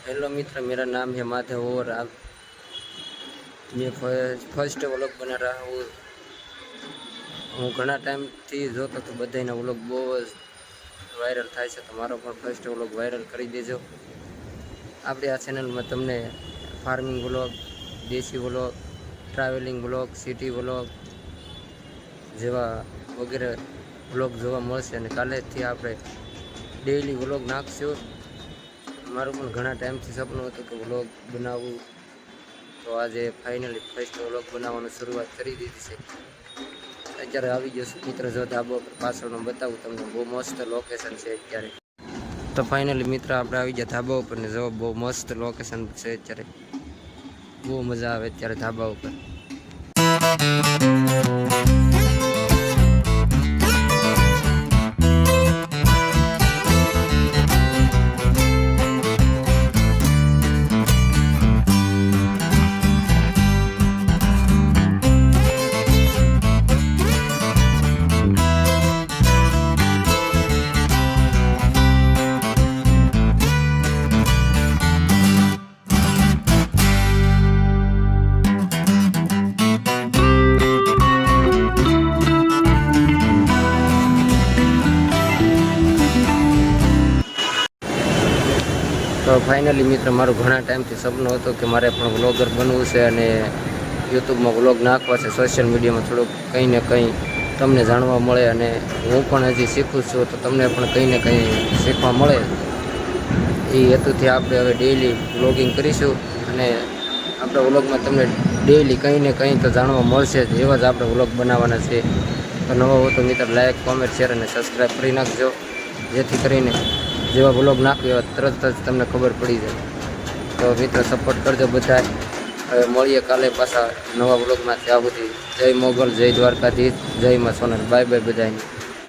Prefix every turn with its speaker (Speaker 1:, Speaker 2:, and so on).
Speaker 1: Hello मित्र, मेरा नाम है माधव और आप मैं फर्स्ट व्लॉग बना रहा हूँ। હું ઘણા ટાઈમથી જોતો તો બધાના વ્લોગ બહુ જ વાયરલ થાય છે, તો મારો પણ ફર્સ્ટ વ્લોગ વાયરલ કરી દેજો। આપણે આ ચેનલમાં તમને ફાર્મિંગ વ્લોગ, દેશી vlog, travelling vlog, city vlog જેવા વગેરે વ્લોગ જોવા મળશે અને કાલેથી આપણે ડેઈલી વ્લોગ નાખશું। મારું પણ ઘણા ટાઈમથી સપનું હતું કે વ્લોગ બનાવવું, તો આજે ફાઇનલી ફર્સ્ટ વ્લોગ બનાવવાની શરૂઆત કરી દીધી છે। અત્યારે આવી ગયો છું મિત્ર, જો ધાબા પર પાછળનું બતાવું તમને, બહુ મસ્ત લોકેશન છે અત્યારે। તો ફાઇનલી મિત્ર આપણે આવી ગયા ધાબા ઉપર ને જો બહુ મસ્ત લોકેશન છે અત્યારે, બહુ મજા આવે અત્યારે ધાબા ઉપર। તો ફાઇનલી મિત્ર મારું ઘણા ટાઈમથી સપનું હતું કે મારે પણ વ્લોગર બનવું છે અને યુટ્યુબમાં વ્લોગ નાખવા છે, સોશિયલ મીડિયામાં થોડુંક કંઈ ને કંઈ તમને જાણવા મળે અને હું પણ હજી શીખું છું, તો તમને પણ કંઈ ને કંઈ શીખવા મળે એ હેતુથી આપણે હવે ડેઈલી વ્લોગિંગ કરીશું અને આપણા વ્લોગમાં તમને ડેઈલી કંઈ ને કંઈ તો જાણવા મળશે જ, એવા જ આપણે વ્લોગ બનાવવાના છે। તો નવા હો તો મિત્ર લાઈક, કોમેન્ટ, શેર અને સબસ્ક્રાઈબ કરી નાખજો, જેથી કરીને જેવા વ્લોગ નાખ્યો તરત જ તમને ખબર પડી જાય। તો મિત્ર સપોર્ટ કરજો બધા। હવે મળીએ કાલે પાછા નવા વ્લોગમાં। ત્યાં સુધી જય મોગલ, જય દ્વારકાધીશ, જય માં સોનલ, બાય બાય બધાને।